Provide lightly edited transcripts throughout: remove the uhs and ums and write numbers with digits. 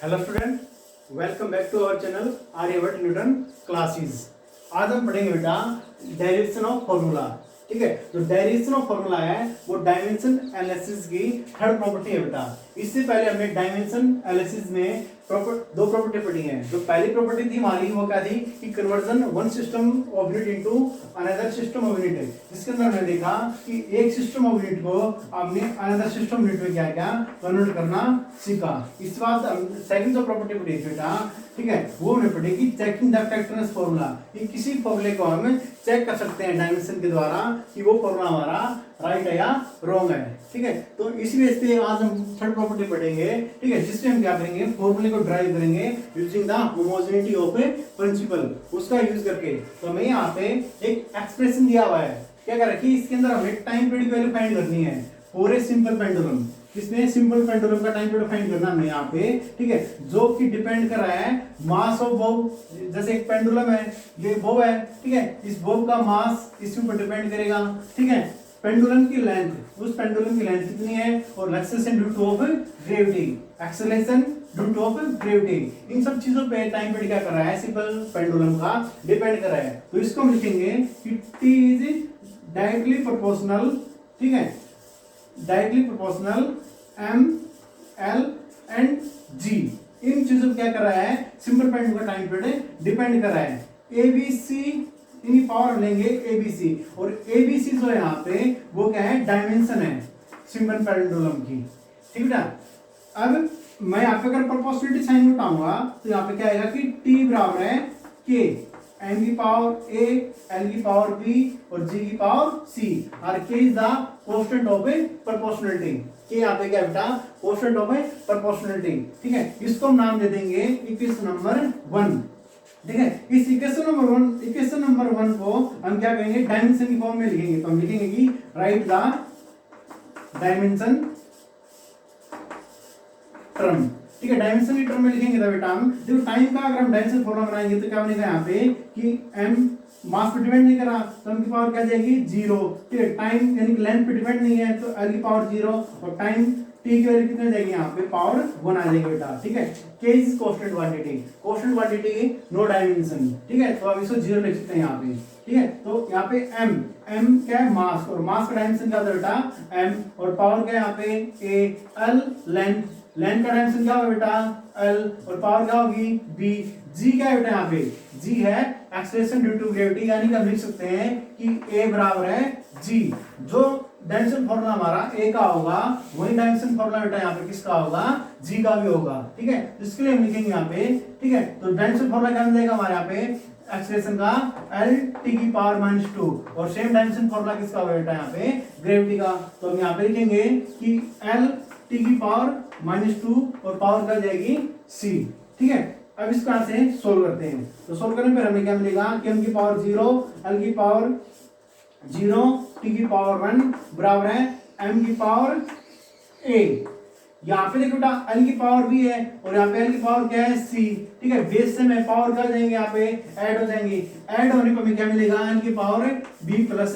Hello student, welcome back to our channel Aryabhatta Newton classes. आज हम पढ़ेंगे बेटा डेरिवेशन ऑफ फॉर्मूला। ठीक है, जो डेरिवेशन ऑफ फॉर्मूला है वो डायमेंशन एनालिसिस की थर्ड प्रॉपर्टी है बेटा। इससे पहले हमने डायमेंशन एनालिसिस में दो प्रॉपर्टी पढ़ी है। जो पहली प्रॉपर्टी थी हमारी वो क्या थी कि conversion one system of unit into another system of unit है, जिसके अंदर हमने देखा कि एक सिस्टम ऑफ यूनिट को आपने अनदर सिस्टम यूनिट में क्या क्या कन्वर्ट करना सीखा। इस बात सेकंड जो प्रॉपर्टी पढ़ी बेटा, ठीक है, वो हमने पढ़ी कि चेकिंग द फैक्टर्स फॉर्मूला, कि किसी फॉर्मूले को हम चेक कर सकते हैं डायमेंशन के द्वारा कि वो फॉर्मूला हमारा राइट है या रॉन्ग है। ठीक है, तो इसी वजह से आज हम थर्ड प्रॉपर्टी पढ़ेंगे। ठीक है, जिसमें हम क्या करेंगे, फॉर्मूले को ड्राइव करेंगे using the homogeneity of a principle, उसका यूज करके। तो हमें यहाँ पे एक एक्सप्रेशन दिया हुआ है, क्या कर रखी, इसके अंदर हमें टाइम पीरियड की वैल्यू फाइंड करनी है फॉर ए सिंपल पेंडुलम। इसमें सिंपल पेंडुलम का टाइम पीरियड फाइंड करना हमें यहाँ पे। ठीक है, जो कि डिपेंड कर रहा है मास ऑफ बॉब। जैसे एक पेंडुलम है, ये बॉब है, ठीक है, इस बॉब का मास इसके ऊपर डिपेंड करेगा। ठीक है, पेंडुलम की लेंथ, उस पेंडुलम की लेंथ कितनी है, और acceleration due to of gravity, acceleration due to of gravity, इन सब चीजों पे टाइम पीरियड क्या कर रहा है, सिंपल पेंडुलम का डिपेंड कर रहा है। तो इसको हम लिखेंगे कि t इज डायरेक्टली प्रोपोर्शनल, ठीक है, directly proportional m, l and g, इन चीजों क्या कर रहा है, सिंपल पेंडुलम का टाइम पीरियड डिपेंड कर रहा है। ABC इनकी पावर लेंगे ABC, और ABC जो है यहाँ पे वो क्या है, डायमेंशन है सिंपल पेंडुलम की। ठीक है, अब मैं यहाँ पे अगर प्रोपोर्शनलिटी साइन उठाऊंगा तो यहाँ पे क्या आएगा कि t बराबर है k, m की पावर a, l की पावर b और g की पावर c, और k is the constant of A proportionality. k यहाँ पे क्या बेटा, कांस्टेंट ऑफ ए प्रोपोर्शनलिटी। ठीक है, इसको हम नाम दे देंगे इक्वेशन नंबर 1। ठीक है, इस इक्वेशन नंबर 1 को हम क्या कहेंगे, डायमेंशन की फॉर्म में लिखेंगे। तो हम लिखेंगे कि राइट द डायमेंशन टर्म। ठीक है, डायमेंशन की टर्म में लिखेंगे तो बेटा हम देखो टाइम का अगर हम डायमेंशन फॉर्मूला बनाएंगे तो क्या बनेगा यहाँ पे कि m मास पे डिपेंड नहीं करा तो m की पावर क्या जाएगी 0। ठीक है, टाइम यानी कि लेंथ पे डिपेंड नहीं है तो l की पावर 0, और टाइम t की वैल्यू कितनी जाएगी, यहाँ पे पावर 1 आ जाएगी बेटा। ठीक है, k is constant quantity, no dimension. ठीक है, तो अब इसको 0 लिख सकते हैं यहाँ पे। ठीक है, तो यहाँ पे m क्या है, मास, और मास का डायमेंशन क्या होता है बेटा m, और पावर क्या है यहाँ पे a, l लेंथ का डायमेंशन क्या होगा बेटा l, और पावर क्या होगी b, g क्या है बेटा यहाँ पे, g है एक्सेलरेशन ड्यू टू ग्रेविटी, यानी कि हम लिख सकते हैं कि a बराबर है g। जो डायमेंशन फॉर्मूला हमारा a का होगा वही डायमेंशन फॉर्मूला बेटा यहाँ पे किसका होगा, g का भी होगा। ठीक है, इसके लिए हम लिखेंगे यहाँ पे। ठीक है, तो डायमेंशन फॉर्मूला क्या मिलेगा हमारे यहाँ पे, एक्सेलरेशन का l t की पावर -2, और सेम डायमेंशन फॉर्मूला किसका होगा बेटा यहाँ पे, ग्रेविटी का। तो हम यहाँ पे लिखेंगे कि l t की पावर -2 और पावर क्या जाएगी c। ठीक है, अब इसको यहां से सोल्व करते हैं। तो सोल्व करने पर हमें क्या मिलेगा कि m की पावर 0, l की पावर 0, t की पावर 1 बराबर है m की पावर a। यहाँ पे देखो बेटा l की पावर भी है और यहाँ पे l की पावर क्या है c। ठीक है, बेस से में पावर क्या जाएंगे, यहाँ पे ऐड हो जाएंगे, ऐड होने पर हमें क्या मिलेगा, l की पावर b प्लस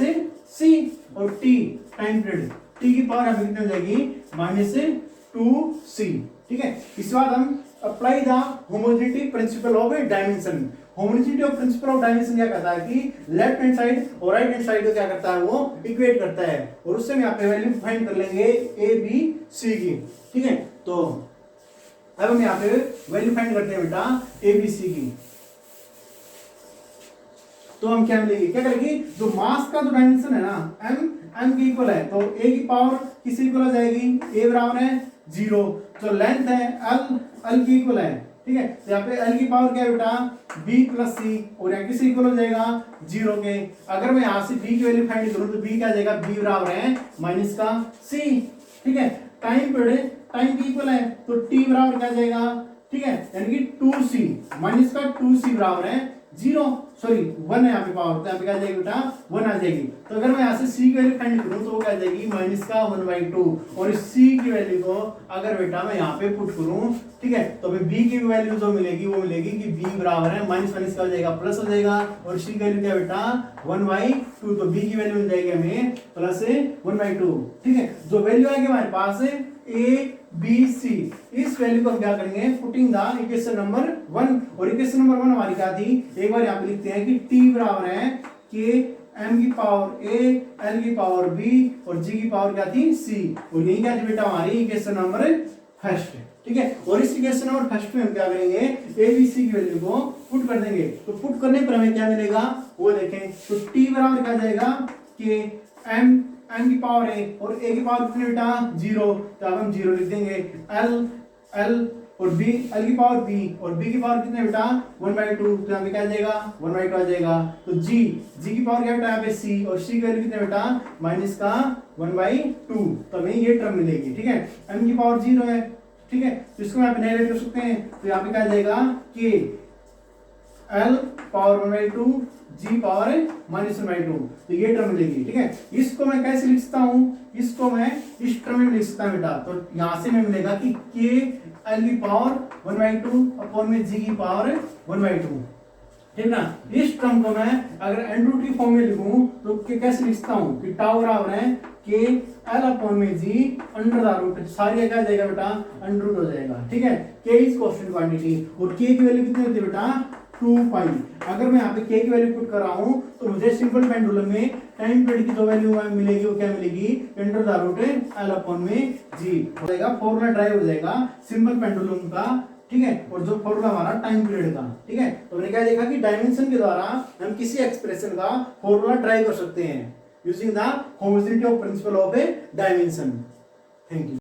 c, और t टाइम पीरियड t की पावर यहाँ पे कितनी हो जाएगी -2c। ठीक है, इसके बाद हम apply the homogeneity principle of dimension. Homogeneity of principle of dimension क्या कहता है कि लेफ्ट हैंड साइड और राइट हैंड साइड को क्या करता है, वो इक्वेट करता है, और उससे हम यहाँ पे वैल्यू फाइंड कर लेंगे a b c की। ठीक है, तो अब हम यहाँ पे वैल्यू फाइंड करते हैं बेटा a b c की। तो हम क्या मिलेगी, क्या करेंगे, जो मास का जो डायमेंशन है ना m के इक्वल है, तो a की पावर किसी इक्वल आ जाएगी, a बराबर है 0, जो लेंथ है l की इक्वल है। ठीक है, तो यहाँ पे l की पावर क्या है बेटा b प्लस c, और यहाँ किसी इक्वल हो जाएगा 0 के। अगर मैं यहाँ से b की वैल्यू फाइंड करूँ तो b क्या जाएगा, b बराबर है माइनस का c। ठीक है, टाइम पीरियड टाइम की इक्वल है तो t बराबर क्या जाएगा, ठीक है, यानी कि 2c माइनस का 2c बराबर है 0, सॉरी 1 है यहाँ पे पावर, तो यहाँ पे क्या जाएगी बेटा 1 आ जाएगी। तो अगर मैं यहाँ से c की वैल्यू फाइंड करूँ तो वो क्या जाएगी माइनस का 1/2, और इस c की वैल्यू को अगर बेटा मैं यहाँ पे पुट करूँ, ठीक है, तो हमें b की वैल्यू जो मिलेगी वो मिलेगी कि b बराबर है माइनस माइनस का हो जाएगा प्लस हो जाएगा, और c की वैल्यू क्या बेटा 1/2, तो b की वैल्यू मिल जाएगी हमें प्लस 1/2। ठीक है, जो वैल्यू आएगी हमारे पास a बी सी, इस वैल्यू को हम क्या करेंगे, पुटिंग द इक्वेशन नंबर 1, और इक्वेशन नंबर 1 हमारी क्या थी, एक बार यहाँ पे लिखते हैं कि t बराबर है के m की पावर a, l की पावर b और g की पावर क्या थी c, और यही क्या थी बेटा हमारी इक्वेशन नंबर फर्स्ट, ठीक है। और इस इक्वेशन नंबर फर्स्ट में हम क्या करेंगे, ए बी सी की वैल्यू को पुट कर देंगे, तो पुट करने पर हमें क्या मिलेगा वो देखें, तो t बराबर क्या जाएगा कि m की पावर है और a की पावर कितनी बेटा 0, तो अब हम 0 लिख देंगे, l और b, l की पावर b और b की पावर कितने बेटा 1/2, तो यहाँ पे क्या आ जाएगा 1/2 आ जाएगा, तो g की पावर क्या बेटा यहाँ पे c, और c की वैल्यू कितने बेटा माइनस का 1/2, तो हमें ये टर्म मिलेगी, ठीक है। m की पावर 0 है, ठीक है, तो इसको यहाँ पे नेगलेक्ट कर सकते हैं, तो यहाँ पे क्या आ जाएगा कि l पावर 1/2 g पावर -1/2, तो ये टर्म मिलेगी, ठीक है। इसको मैं कैसे लिख सकता हूँ, इसको मैं इस टर्म में लिख सकता हूँ बेटा, तो यहाँ से मैं मिलेगा कि k l की पावर 1/2 अपॉन में g की पावर 1/2, ठीक ना। इस टर्म को मैं अगर एंड रूट की फॉर्म में लिखूं तो कैसे लिख सकता हूँ कि टाउ बराबर है के एल अपॉन में जी अंडर द रूट, सारी क्या जाएगा बेटा अंडर रूट हो जाएगा, ठीक है। के इज कांस्टेंट क्वांटिटी और के की वैल्यू कितनी होती है बेटा 2 पाई। अगर मैं यहाँ पे के की वैल्यू पुट कर रहा हूँ तो मुझे सिंपल पेंडुलम में टाइम पीरियड की जो वैल्यू मिलेगी वो क्या मिलेगी, under the root L upon में जी हो जाएगा, फॉर्मूला ड्राइव हो जाएगा सिंपल पेंडुलम का, ठीक है। और जो फॉर्मूला हमारा टाइम पीरियड का, ठीक है, तो हमने क्या देखा कि डायमेंशन के द्वारा हम किसी एक्सप्रेशन का फॉर्मूला ड्राइव कर सकते हैं using the homogeneity of principle of A dimension. Thank you.